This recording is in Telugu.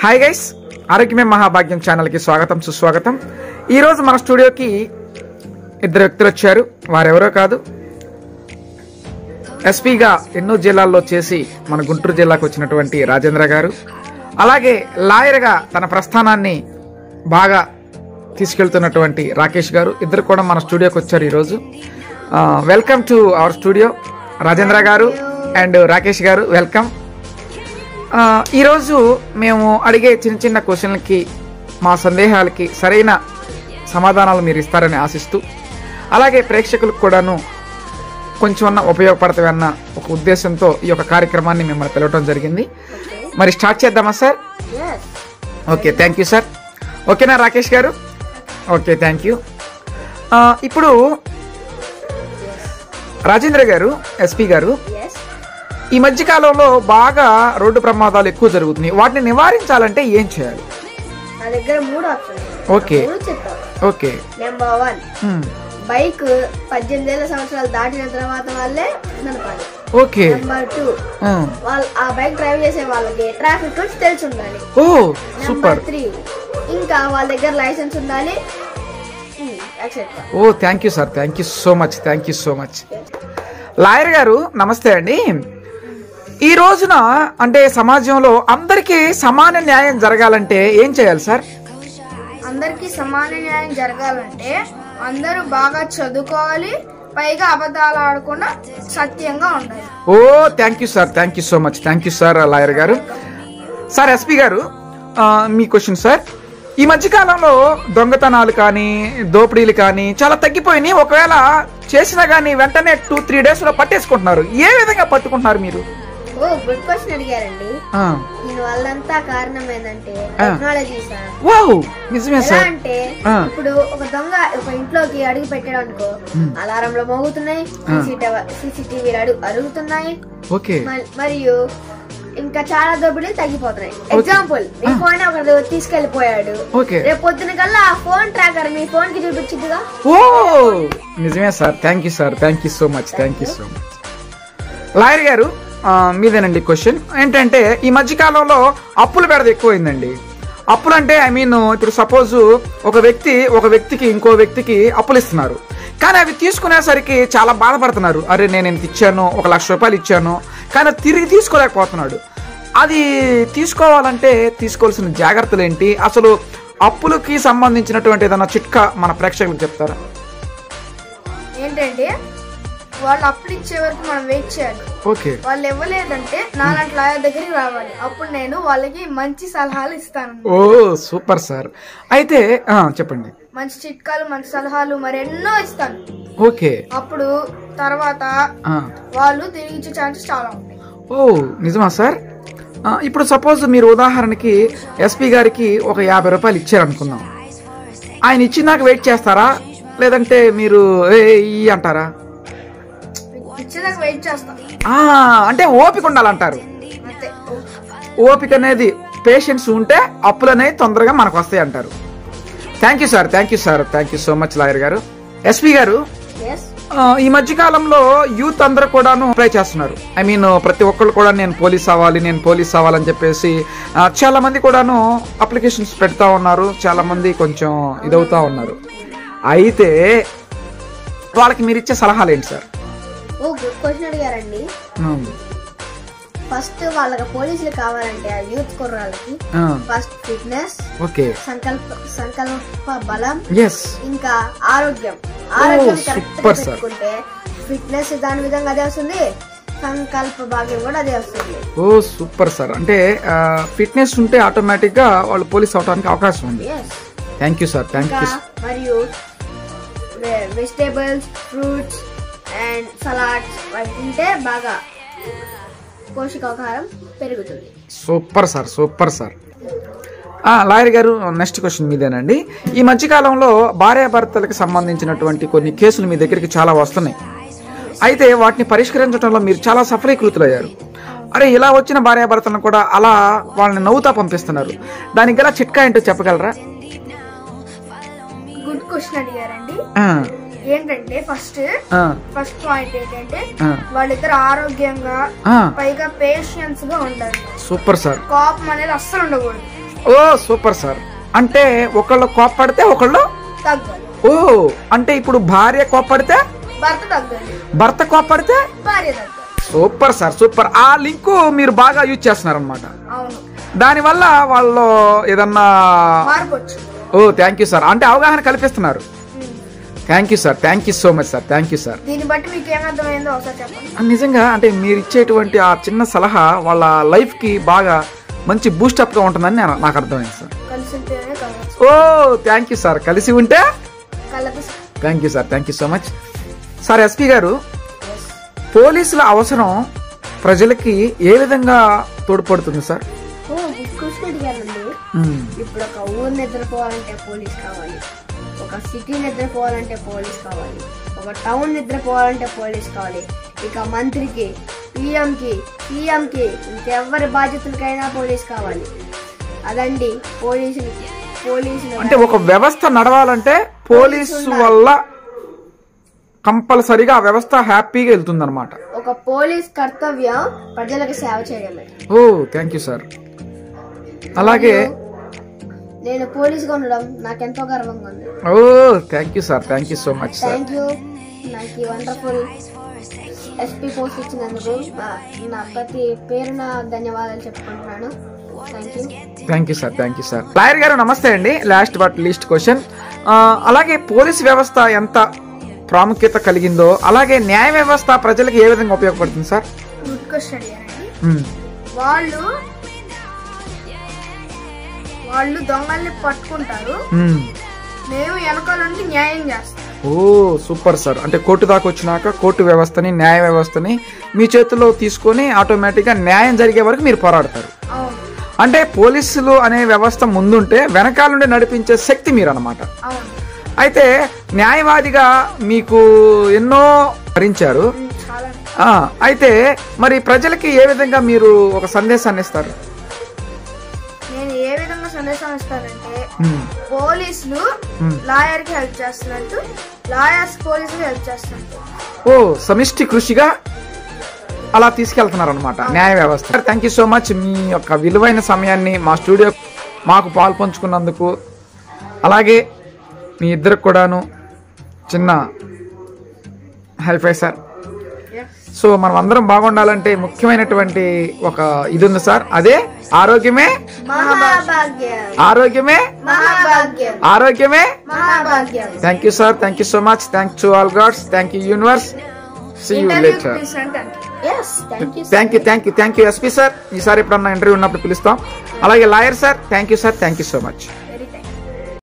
హాయ్ గైస్, ఆరోగ్యమే మహాభాగ్యం ఛానల్కి స్వాగతం సుస్వాగతం. ఈరోజు మన స్టూడియోకి ఇద్దరు వ్యక్తులు వచ్చారు. వారెవరో కాదు, ఎస్పీగా ఎన్నో జిల్లాల్లో చేసి మన గుంటూరు జిల్లాకు వచ్చినటువంటి రాజేంద్ర గారు, అలాగే లాయర్గా తన ప్రస్థానాన్ని బాగా తీసుకెళ్తున్నటువంటి రాకేష్ గారు. ఇద్దరు కూడా మన స్టూడియోకి వచ్చారు ఈరోజు. Welcome to our studio Rajendra గారు అండ్ రాకేష్ గారు, వెల్కమ్. ఈరోజు మేము అడిగే చిన్న చిన్న క్వశ్చన్లకి, మా సందేహాలకి సరైన సమాధానాలు మీరు ఇస్తారని ఆశిస్తూ, అలాగే ప్రేక్షకులకు కూడాను కొంచెం ఉపయోగపడతాయన్న ఒక ఉద్దేశంతో ఈ యొక్క కార్యక్రమాన్ని మిమ్మల్ని పిలవటం జరిగింది. మరి స్టార్ట్ చేద్దామా sir? Okay, thank you sir. ఓకేనా రాకేష్ గారు? Okay, thank you. ఇప్పుడు రాజేంద్ర గారు, ఎస్పీ గారు, ఈ మధ్య కాలంలో బాగా రోడ్డు ప్రమాదాలు ఎక్కువ జరుగుతున్నాయి. వాటిని నివారించాలంటే ఏం చేయాలి? నా దగ్గర 3 options. Okay okay. Number 1, bike 18 సంవత్సరాలు దాటిన తర్వాత వాళ్ళే నడపాలి. ఓకే. నెంబర్ 2, ఆ బైక్ డ్రైవ్ చేసే వాళ్ళకి ట్రాఫిక్ రూల్స్ తెలిసి ఉండాలి. ఓ సూపర్. 3, ఇంకా వాళ్ళ దగ్గర లైసెన్స్ ఉండాలి. Oh thank you sir, thank you so much, thank you so much. Lawyer గారు నమస్తే అండి. ఈ రోజున అంటే సమాజంలో అందరికీ సమాన న్యాయం జరగాలంటే ఏం చేయాలి సార్? అందరికి సమాన న్యాయం జరగాలంటే అందరూ బాగా చదువుకోవాలి, పైగా అబద్ధాలు ఆడకుండా సత్యంగా ఉండాలి. Oh thank you sir, thank you so much, thank you sir lawyer గారు. సార్ ఎస్పీ గారు, మీ క్వశ్చన్ సార్. ఈ మధ్యకాలంలో దొంగతనాలు కానీ దోపిడీలు కానీ చాలా తగ్గిపోయినాయి. ఒకవేళ చేసినా కానీ వెంటనే 2-3 days లో పట్టేసుకుంటున్నారు. ఏ విధంగా పట్టుకుంటున్నారు మీరు? ఓ గుడ్ క్వశ్చన్ అడిగారండి. దీని వల్లంతా కారణం ఏంటంటే టెక్నాలజీ సార్. వావ్, నిజమే సార్. అంటే ఇప్పుడు ఒక దొంగ ఒక ఇంట్లోకి అడుగు పెట్టాడు అనుకో, అలారంలు మోగుతున్నాయి, సీసీటీవీ అడుగుతున్నాయి. ఓకే. మరియు ఇంకా చాలా దోపిడీలు తగ్గిపోతున్నాయి. ఎగ్జాంపుల్, మీ ఫోన్ ఒకటి తీసుకెళ్లిపోయాడు, రేపు పొద్దున కల్లా ఆ ఫోన్ ట్రాకర్ మీ ఫోన్ కి చూపించిందిగా. ఓ నిజమే sir, thank you sir, thank you so much, thank you so much. Lawyer గారు మీదేనండి క్వశ్చన్. ఏంటంటే ఈ మధ్య కాలంలో అప్పుల బెడద ఎక్కువైందండి. అప్పులు అంటే ఇప్పుడు సపోజ్ ఒక వ్యక్తికి ఇంకో వ్యక్తికి అప్పులు ఇస్తున్నారు, కానీ అవి తీసుకునేసరికి చాలా బాధపడుతున్నారు. అరే నేను ఎంత ఇచ్చాను, 1 లక్ష రూపాయలు ఇచ్చాను, కానీ తిరిగి తీసుకోలేకపోతున్నాడు. అది తీసుకోవాలంటే తీసుకోవాల్సిన జాగ్రత్తలు ఏంటి? అసలు అప్పులకి సంబంధించినటువంటి ఏదైనా చిట్కా మన ప్రేక్షకులకు చెప్తారా? ఏంటంటే వాళ్ళు అప్పులు ఇచ్చే వరకు మనం వెయిట్ చేయాలి. ఓకే. వాళ్ళు ఇవ్వలేదంటే నాలాంటి లాయర్ దగ్గరికి రావాలి. అప్పుడు నేను వాళ్ళకి మంచి సలహాలు ఇస్తాను. ఓ సూపర్ సార్. అయితే చెప్పండి. మంచి చిట్కాలు, మంచి సలహాలు మరెన్నో ఇస్తాను. ఓకే. అప్పుడు తర్వాత వాళ్ళు తిరిగి ఇచ్చే ఛాన్సెస్ చాలా ఉంటాయి. ఓ నిజమా సార్? ఇప్పుడు సపోజ్ మీరు ఉదాహరణకి ఎస్పీ గారికి ఒక 50 రూపాయలు ఇచ్చారనుకుందాం. ఆయన ఇచ్చినాక వెయిట్ చేస్తారా, లేదంటే మీరు అంటారా? ఇచ్చేదాకా వెయిట్ చేస్తాం. అంటే ఓపిక ఉండాలంటారు. ఓపిక అనేది, పేషెన్స్ ఉంటే అప్పులు అనేవి తొందరగా మనకు వస్తాయి అంటారు. Thank you sir, thank you sir, thank you so much lawyer గారు. ఎస్పీ గారు, ఈ మధ్య కాలంలో యూత్ అందరూ కూడాను అప్లై చేస్తున్నారు. ప్రతి ఒక్కళ్ళు కూడా నేను పోలీస్ అవ్వాలని చెప్పేసి చాలా మంది కూడాను అప్లికేషన్స్ పెడతా ఉన్నారు. చాలా మంది కొంచెం ఇదవుతా ఉన్నారు. అయితే వాళ్ళకి మీరు ఇచ్చే సలహాలు ఏంటి సార్? ఓ గుడ్ క్వశ్చన్ అడిగారండి. ఫస్ట్ వాళ్ళకి పోలీసులు కావాలంటే ఆ యూత్ కుర్రాళ్ళకి ఫస్ట్ ఫిట్నెస్, ఓకే, సంకల్ప బలం, ఇంకా ఆరోగ్యం కరెక్ట్ పెట్టుకుంటే ఫిట్నెస్ దాని విధంగా అదే వస్తుంది, సంకల్ప భాగ్యం కూడా అదే వస్తుంది. ఓ సూపర్ సార్. అంటే ఫిట్నెస్ ఉంటే ఆటోమేటిక్ గా వాళ్ళు పోలీస్ అవడానికి అవకాశం ఉంది. Thank you sir, thank you. మరియు వెజిటేబుల్స్, ఫ్రూట్స్ అండ్ సలాడ్స్ తింటే బాగా పోషకాహారం పెరుగుతుంది. Super sir, super sir. Lawyer గారు, నెక్స్ట్ క్వశ్చన్ మీదేనండి. ఈ మధ్యకాలంలో భార్యాభర్తలకు సంబంధించినటువంటి కొన్ని కేసులు మీ దగ్గరికి చాలా వస్తున్నాయి. అయితే వాటిని పరిష్కరించడంలో మీరు చాలా సఫలీకృతులయ్యారు. అరే ఇలా వచ్చిన భార్యాభర్తలను కూడా అలా వాళ్ళని నవ్వుతా పంపిస్తున్నారు. దానికి గల చిట్కా ఏంటో చెప్పగలరా? గుడ్ క్వశ్చన్ అడిగారండి. ఏంటంటే ఫస్ట్ పాయింట్ ఏంటంటే వాళ్ళిద్దరు ఆరోగ్యంగా, పైగా పేషెన్స్ గా ఉండాలి. Super sir. కోపం అనేది అస్సలు ఉండకూడదు. ఓ సూపర్ సార్. అంటే ఒకళ్ళు కోప్పడితే ఒకళ్ళు తగ్గాలి. ఓ అంటే ఇప్పుడు భార్య కోప్పడితే భర్త తగ్గాలి, భర్త కోప్పడితే భార్య తగ్గాలి. Super sir super. ఆ లింకు మీరు బాగా యూజ్ చేస్తున్నారు అనమాట. అవును, దానివల్ల వాళ్ళు ఏదన్నా మార్పొచ్చు. ఓ థ్యాంక్ యూ సార్. అంటే అవగాహన కల్పిస్తున్నారు. Thank you sir, thank you so much sir, thank you sir. దీన్ని బట్టి మీకు ఏమర్థమైందో ఒకసారి చెప్పండి. నిజంగా అంటే మీరు ఇచ్చేటువంటి ఆ చిన్న సలహా వాళ్ళ లైఫ్ కి బాగా మంచి బూస్టప్ గా ఉంటుందని నాకు అర్థమైంది సార్. కలిసి ఉంటేనే కలవచ్చు. ఓ థ్యాంక్ యూ సార్. కలిసి ఉంటే కలదు. Thank you sir, thank you so much sir. SP గారు, పోలీసుల అవసరం ప్రజలకి ఏ విధంగా తోడ్పడుతుంది సార్? ఇప్పుడు ఒక ఊరు నిద్రపోవాలంటే పోలీస్ కావాలి, ఒక సిటీ నిద్రపోవాలంటే పోలీస్ కావాలి, ఒక టౌన్ నిద్రపోవాలంటే పోలీస్ కావాలి. ఇక మంత్రికి, పిఎంకి, సీఎంకి, ఇంకెవరి బాధ్యతలకైనా పోలీస్ కావాలి. అదండి పోలీసులు. అంటే ఒక వ్యవస్థ నడవాలంటే పోలీసు వల్ల కంపల్సరీగా ఆ వ్యవస్థ హ్యాపీగా వెళ్తుంది అనమాట. ఒక పోలీస్ కర్తవ్యం ప్రజలకు సేవ చేయడమే. Oh thank you sir. అలాగే నేను పోలీసుగా ఉండడం నాకెంతో గర్వంగా ఉంది. Oh thank you sir, thank you so much sir. Thank you. నాకు ఈ వండర్ఫుల్ ఎస్పీ పోస్ట్ ఇచ్చినందుకు నా ప్రతి పేరున ధన్యవాదాలు చెప్పుకుంటున్నాను. Thank you sir, thank you sir. Lawyer గారు నమస్తే అండి. లాస్ట్ బట్ లీస్ట్ క్వశ్చన్, అలాగే పోలీస్ వ్యవస్థ ఎంత ప్రాముఖ్యత కలిగిందో అలాగే న్యాయ వ్యవస్థ ప్రజలకు ఏ విధంగా ఉపయోగపడుతుంది సార్? గుడ్ క్వశ్చన్ అండి. వాళ్ళు దొంగల్ని పట్టుకుంటారు, మేము వెనకాల నుండి న్యాయం చేస్తాం. ఓ సూపర్ సార్. అంటే కోర్టు దాకా వచ్చినాక కోర్టు వ్యవస్థని, న్యాయ వ్యవస్థని మీ చేతుల్లో తీసుకొని ఆటోమేటిక్ గా న్యాయం జరిగే వరకు మీరు పోరాడతారు. అంటే పోలీసులు అనే వ్యవస్థ ముందుంటే వెనకాల నుండి నడిపించే శక్తి మీరు అన్నమాట. అయితే న్యాయవాదిగా మీకు ఎన్నో భరించారు. అయితే మరి ప్రజలకి ఏ విధంగా మీరు ఒక సందేశాన్ని ఇస్తారు? నేను ఏ విధంగా సందేశం ఇస్తానంటే, పోలీసులు లాయర్ కి హెల్ప్ చేస్తున్నట్టు, లాయర్స్ పోలీసులు హెల్ప్ చేస్తున్నట్టు. ఓ సమిష్టి కృషిగా అలా తీసుకెళ్తున్నారు అనమాట న్యాయ వ్యవస్థ. Thank you so much. మీ యొక్క విలువైన సమయాన్ని మా స్టూడియో మాకు పాల్పంచుకున్నందుకు, అలాగే మీ ఇద్దరికి కూడాను చిన్న హైఫై సార్. సో మనం అందరం బాగుండాలంటే ముఖ్యమైనటువంటి ఒక ఇది ఉంది సార్, అదే ఆరోగ్యమే ఆరోగ్యమే ఆరోగ్యమే. Thank you sir, thank you so much. Thank to all gods, thank you universe. See you later. Yes, thank you. Thank you SP sir. ఈసారి ఎప్పుడన్నా ఇంటర్వ్యూ ఉన్నప్పుడు పిలుస్తాం. అలాగే lawyer sir, thank you sir, thank you so much.